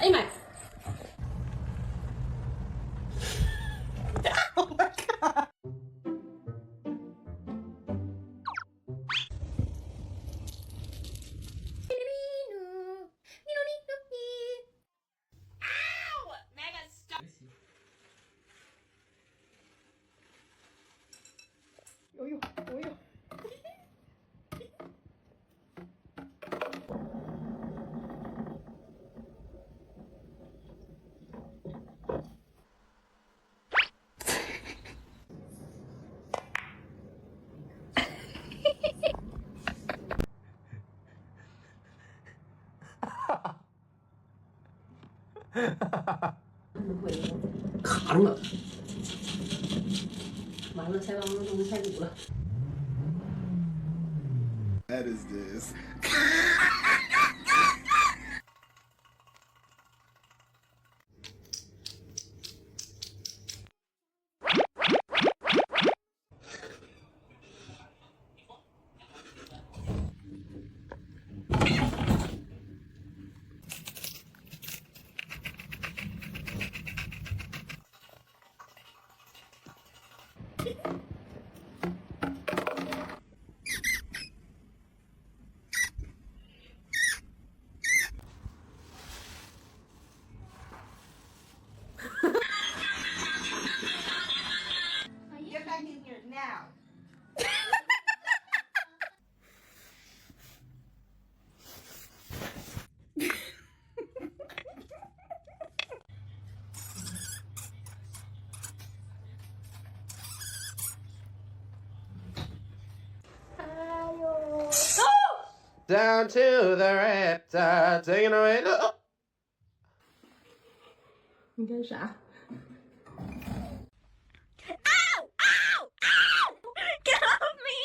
哎呀妈呀！哎呦，哎呦。卡住了，完了，下班了，东西太堵了。That is this. Get back in here now. Down to the riptide, taking away the. 你干啥？ Get off me!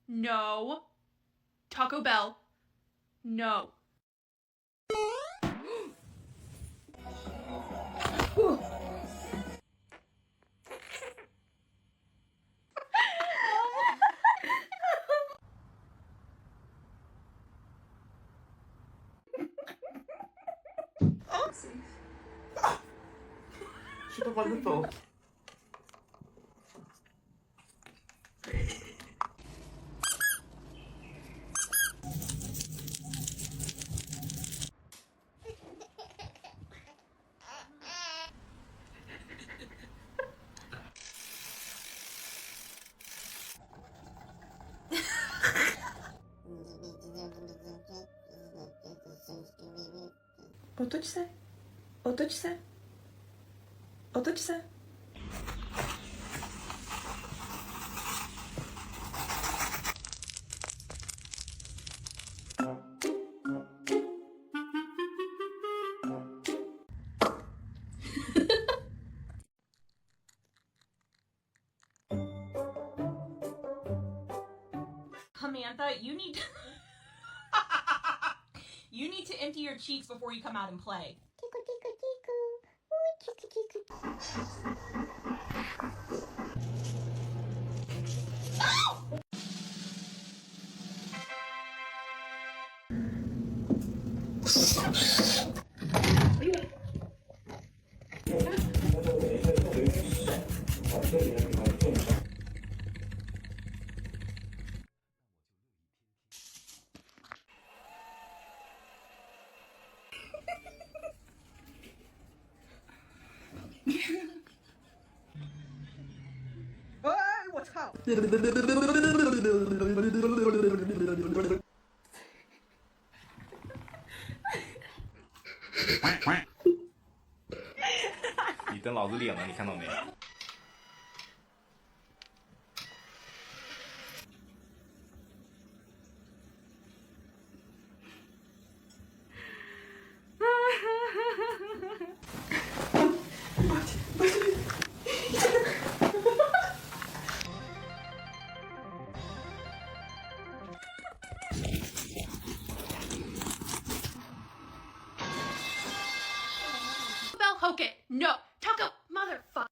No. Taco Bell. No. Should have wonderful. 어떠지세? 어떠지세? 어떠지세? Samantha, you need to... You need to empty your cheeks before you come out and play.你瞪老子脸了，你看到没？Bell Hoke it. No. Taco motherfucker.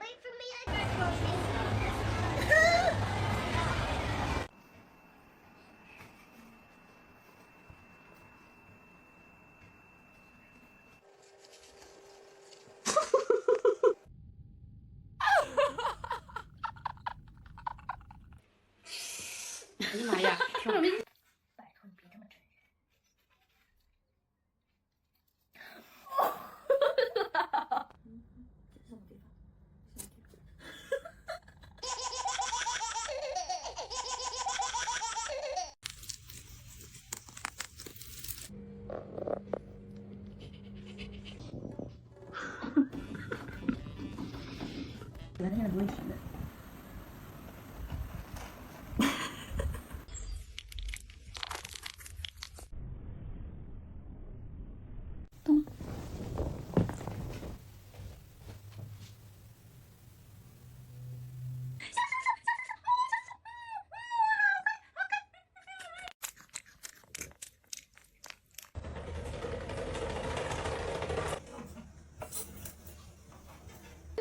Wait for me, I gotta go skates. 哎呀妈呀！听我没拜托你别这么真实。我现在不会停的。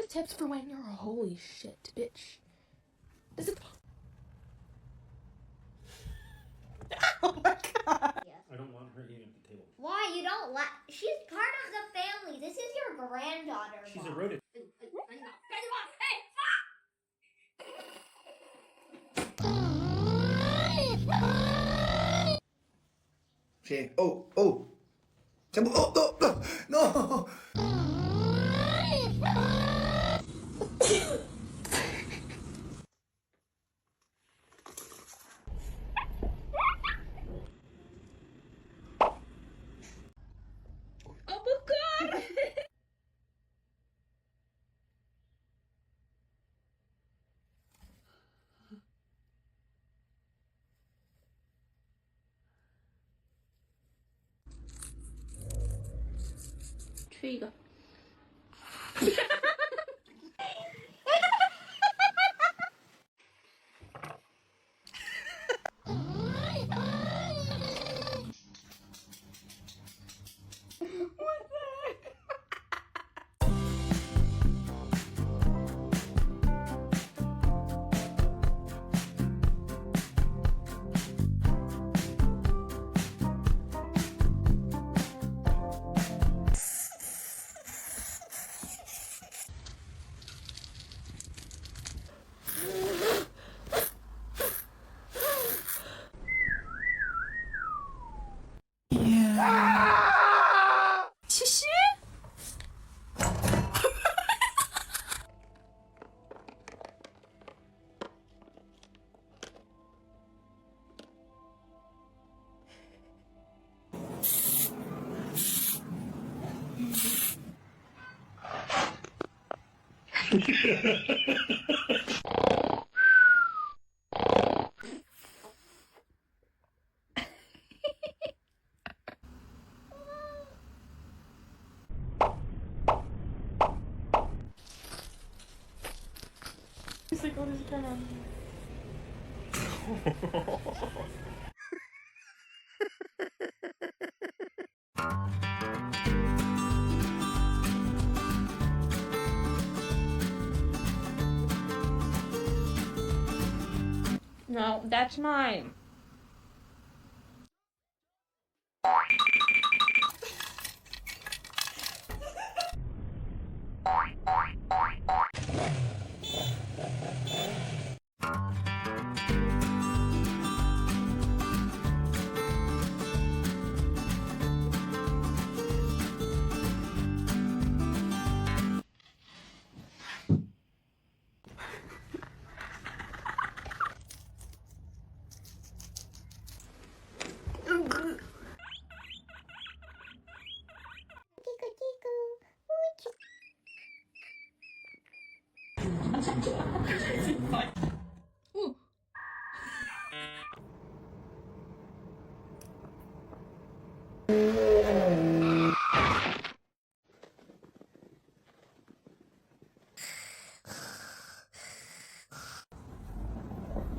Tips for when you're a holy shit, bitch. This is. Oh my god. I don't want her eating at the table. Why? You don't let. She's part of the family. This is your granddaughter. She's a rodent. 谁？哦哦，全部哦 no no。吃一个。其实。No, that's mine.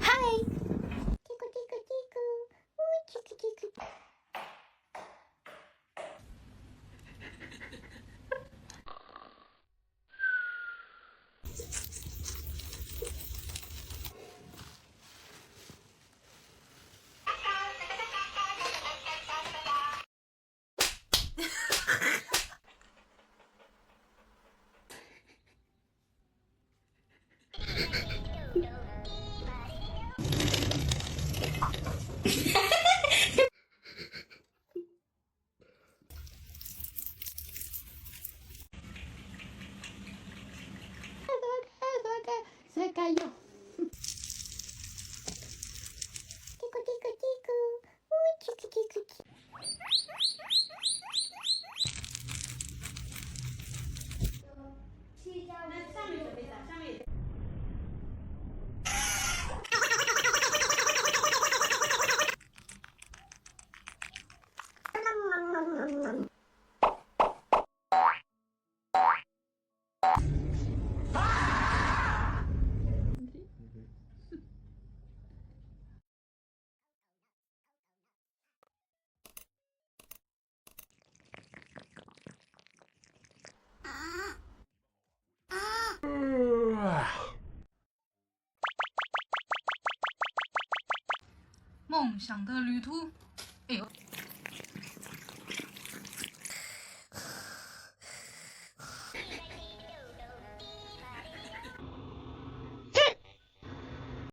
Hi. Tickle, tickle, tickle. Ooh, tickle, tickle. Se cayó. Tickle, tickle, tickle. Ooh, tickle, tickle, tickle. Ah. 梦想的旅途。哎呦。